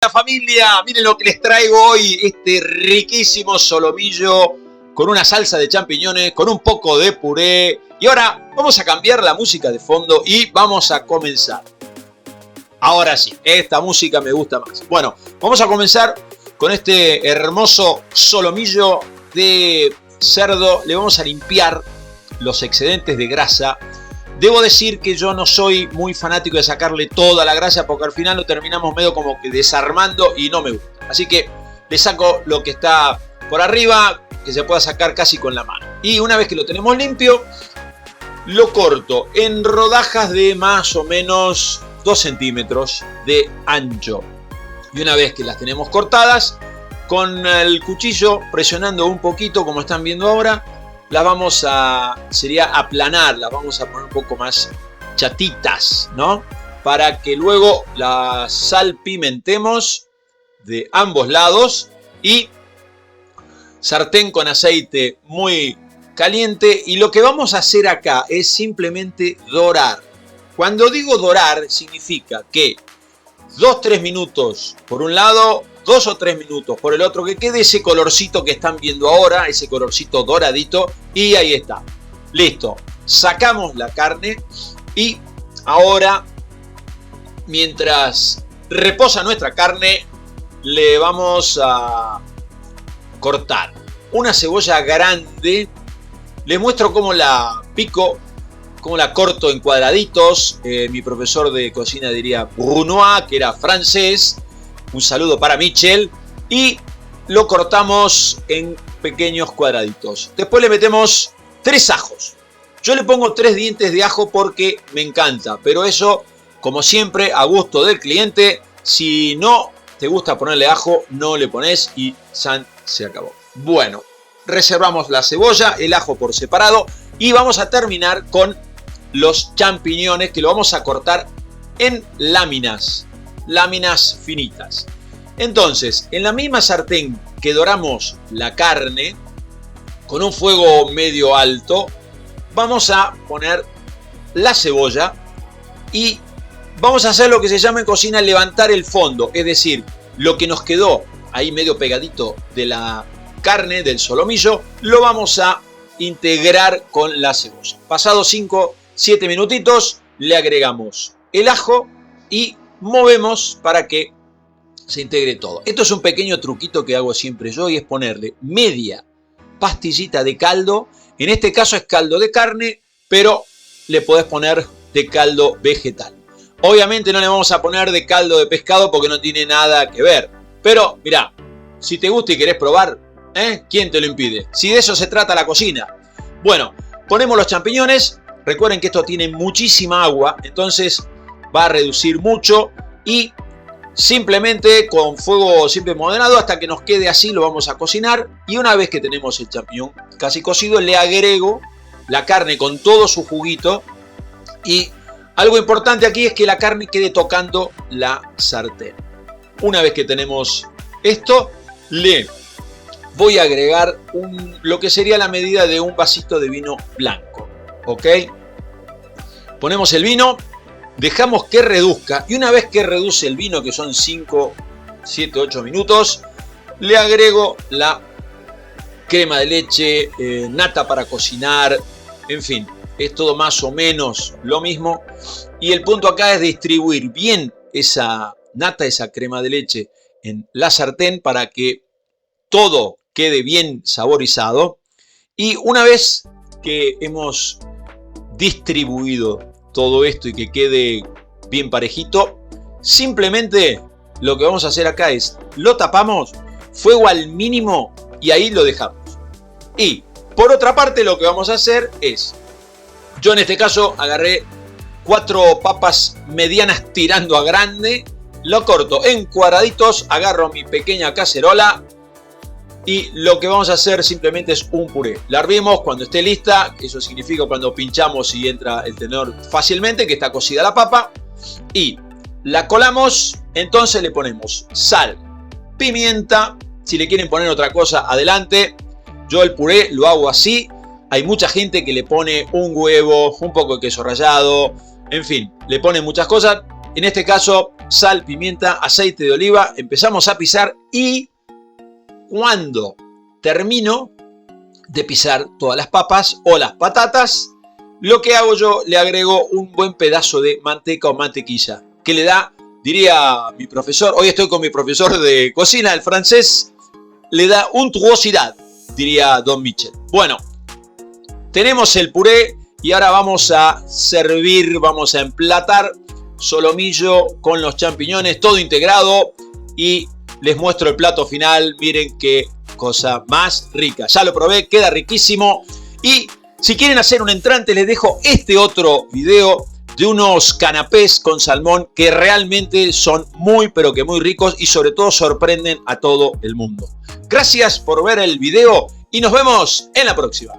Familia, miren lo que les traigo hoy, este riquísimo solomillo con una salsa de champiñones, con un poco de puré. Y ahora vamos a cambiar la música de fondo y vamos a comenzar. Ahora sí, esta música me gusta más. Bueno, vamos a comenzar con este hermoso solomillo de cerdo. Le vamos a limpiar los excedentes de grasa. Debo decir que yo no soy muy fanático de sacarle toda la grasa porque al final lo terminamos medio como que desarmando y no me gusta. Así que le saco lo que está por arriba, que se pueda sacar casi con la mano. Y una vez que lo tenemos limpio, lo corto en rodajas de más o menos 2 centímetros de ancho. Y una vez que las tenemos cortadas, con el cuchillo presionando un poquito como están viendo ahora, las vamos a aplanar, las vamos a poner un poco más chatitas, ¿no? Para que luego las salpimentemos de ambos lados y sartén con aceite muy caliente. Y lo que vamos a hacer acá es simplemente dorar. Cuando digo dorar, significa que 2-3 minutos por un lado, 2 o 3 minutos por el otro, que quede ese colorcito que están viendo ahora, ese colorcito doradito, y ahí está. Listo. Sacamos la carne y ahora, mientras reposa nuestra carne, le vamos a cortar una cebolla grande. Les muestro cómo la pico, cómo la corto en cuadraditos. Mi profesor de cocina diría Brunois, que era francés. Un saludo para Michel. Y lo cortamos en pequeños cuadraditos. Después le metemos 3 ajos. Yo le pongo 3 dientes de ajo porque me encanta. Pero eso, como siempre, a gusto del cliente. Si no te gusta ponerle ajo, no le pones y se acabó. Bueno, reservamos la cebolla, el ajo por separado. Y vamos a terminar con los champiñones, que lo vamos a cortar en láminas finitas. Entonces, en la misma sartén que doramos la carne, con un fuego medio alto, vamos a poner la cebolla y vamos a hacer lo que se llama en cocina levantar el fondo, es decir, lo que nos quedó ahí medio pegadito de la carne, del solomillo, lo vamos a integrar con la cebolla. Pasados 5-7 minutitos, le agregamos el ajo y movemos para que se integre todo. Esto es un pequeño truquito que hago siempre yo y es ponerle media pastillita de caldo. En este caso es caldo de carne, pero le podés poner de caldo vegetal. Obviamente no le vamos a poner de caldo de pescado porque no tiene nada que ver. Pero mirá, si te gusta y querés probar, ¿quién te lo impide? Si de eso se trata la cocina. Bueno, ponemos los champiñones. Recuerden que esto tiene muchísima agua, entonces va a reducir mucho y simplemente con fuego siempre moderado hasta que nos quede así lo vamos a cocinar. Y una vez que tenemos el champiñón casi cocido, le agrego la carne con todo su juguito. Y algo importante aquí es que la carne quede tocando la sartén. Una vez que tenemos esto, le voy a agregar lo que sería la medida de un vasito de vino blanco. ¿Ok? Ponemos el vino. Dejamos que reduzca y una vez que reduce el vino, que son 5, 7, 8 minutos, le agrego la crema de leche, nata para cocinar, en fin, es todo más o menos lo mismo. Y el punto acá es distribuir bien esa nata, esa crema de leche en la sartén para que todo quede bien saborizado. Y una vez que hemos distribuido todo esto y que quede bien parejito, simplemente lo que vamos a hacer acá es lo tapamos, fuego al mínimo y ahí lo dejamos. Y por otra parte lo que vamos a hacer es, yo en este caso agarré 4 papas medianas tirando a grande, lo corto en cuadraditos, agarro mi pequeña cacerola y lo que vamos a hacer simplemente es un puré. La hervimos cuando esté lista, eso significa cuando pinchamos y entra el tenedor fácilmente, que está cocida la papa. Y la colamos, entonces le ponemos sal, pimienta, si le quieren poner otra cosa, adelante. Yo el puré lo hago así. Hay mucha gente que le pone un huevo, un poco de queso rallado, en fin, le ponen muchas cosas. En este caso, sal, pimienta, aceite de oliva. Empezamos a pisar y cuando termino de pisar todas las papas o las patatas, lo que hago yo, le agrego un buen pedazo de manteca o mantequilla, que le da, diría mi profesor, hoy estoy con mi profesor de cocina, el francés, le da untuosidad, diría Don Michel. Bueno, tenemos el puré y ahora vamos a servir, vamos a emplatar solomillo con los champiñones, todo integrado, y les muestro el plato final. Miren qué cosa más rica. Ya lo probé, queda riquísimo. Y si quieren hacer un entrante, les dejo este otro video de unos canapés con salmón que realmente son muy, pero que muy ricos y sobre todo sorprenden a todo el mundo. Gracias por ver el video y nos vemos en la próxima.